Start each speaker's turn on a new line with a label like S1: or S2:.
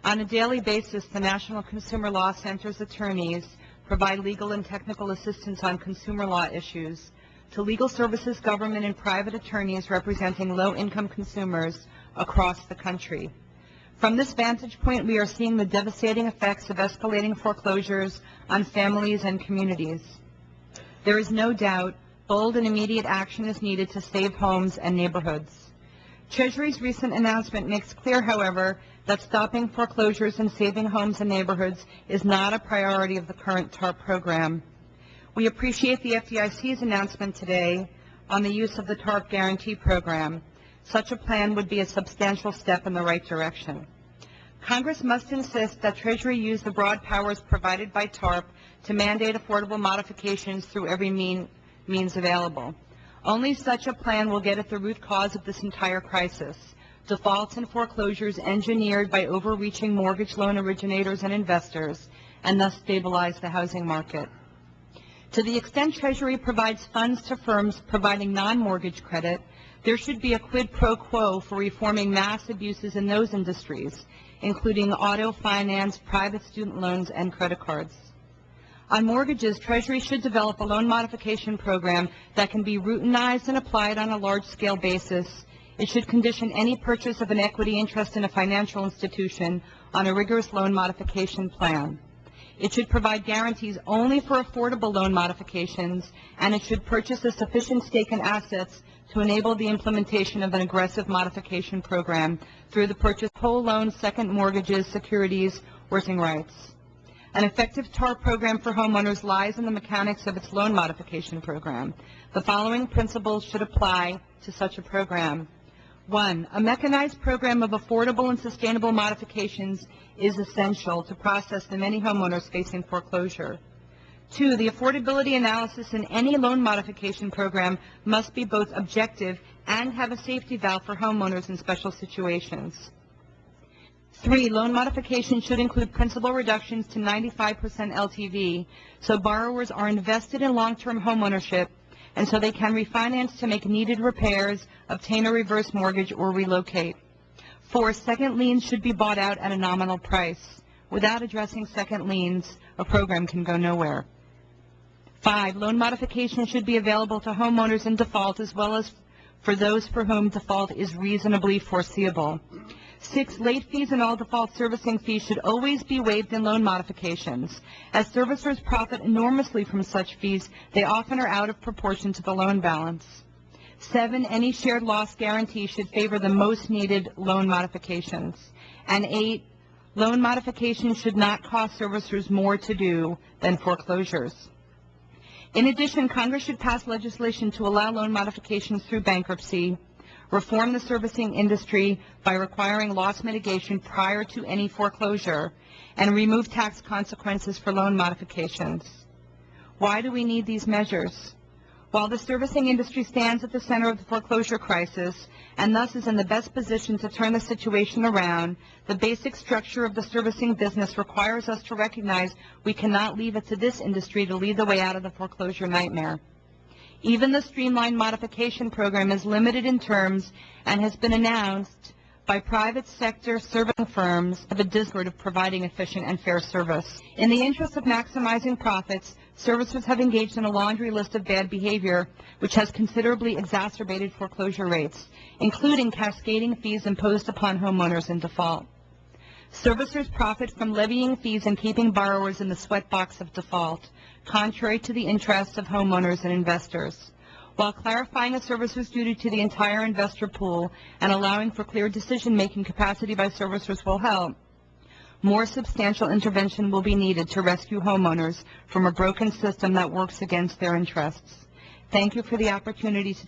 S1: On a daily basis, the National Consumer Law Center's attorneys provide legal and technical assistance on consumer law issues to legal services, government, and private attorneys representing low-income consumers across the country. From this vantage point, we are seeing the devastating effects of escalating foreclosures on families and communities. There is no doubt bold and immediate action is needed to save homes and neighborhoods. Treasury's recent announcement makes clear, however, that stopping foreclosures and saving homes and neighborhoods is not a priority of the current TARP program. We appreciate the FDIC's announcement today on the use of the TARP Guarantee Program. Such a plan would be a substantial step in the right direction. Congress must insist that Treasury use the broad powers provided by TARP to mandate affordable modifications through every means available. Only such a plan will get at the root cause of this entire crisis, defaults and foreclosures engineered by overreaching mortgage loan originators and investors, and thus stabilize the housing market. To the extent Treasury provides funds to firms providing non-mortgage credit, there should be a quid pro quo for reforming mass abuses in those industries, including auto finance, private student loans, and credit cards. On mortgages, Treasury should develop a loan modification program that can be routinized and applied on a large-scale basis. It should condition any purchase of an equity interest in a financial institution on a rigorous loan modification plan. It should provide guarantees only for affordable loan modifications, and it should purchase a sufficient stake in assets to enable the implementation of an aggressive modification program through the purchase of whole loans, second mortgages, securities, or voting rights. An effective TARP program for homeowners lies in the mechanics of its loan modification program. The following principles should apply to such a program. 1. A mechanized program of affordable and sustainable modifications is essential to process the many homeowners facing foreclosure. 2. The affordability analysis in any loan modification program must be both objective and have a safety valve for homeowners in special situations. 3. Loan modification should include principal reductions to 95% LTV, so borrowers are invested in long-term homeownership and so they can refinance to make needed repairs, obtain a reverse mortgage, or relocate. 4. Second liens should be bought out at a nominal price. Without addressing second liens, a program can go nowhere. 5. Loan modification should be available to homeowners in default as well as for those for whom default is reasonably foreseeable. 6. Late fees and all default servicing fees should always be waived in loan modifications. As servicers profit enormously from such fees, they often are out of proportion to the loan balance. 7. Any shared loss guarantee should favor the most needed loan modifications. And 8. Loan modifications should not cost servicers more to do than foreclosures. In addition, Congress should pass legislation to allow loan modifications through bankruptcy, reform the servicing industry by requiring loss mitigation prior to any foreclosure, and remove tax consequences for loan modifications. Why do we need these measures? While the servicing industry stands at the center of the foreclosure crisis and thus is in the best position to turn the situation around, the basic structure of the servicing business requires us to recognize we cannot leave it to this industry to lead the way out of the foreclosure nightmare. Even the streamlined modification program is limited in terms and has been announced by private sector servicing firms of a discord of providing efficient and fair service. In the interest of maximizing profits, servicers have engaged in a laundry list of bad behavior, which has considerably exacerbated foreclosure rates, including cascading fees imposed upon homeowners in default. Servicers profit from levying fees and keeping borrowers in the sweatbox of default, contrary to the interests of homeowners and investors. While clarifying a servicer's duty to the entire investor pool and allowing for clear decision-making capacity by servicers will help, more substantial intervention will be needed to rescue homeowners from a broken system that works against their interests. Thank you for the opportunity to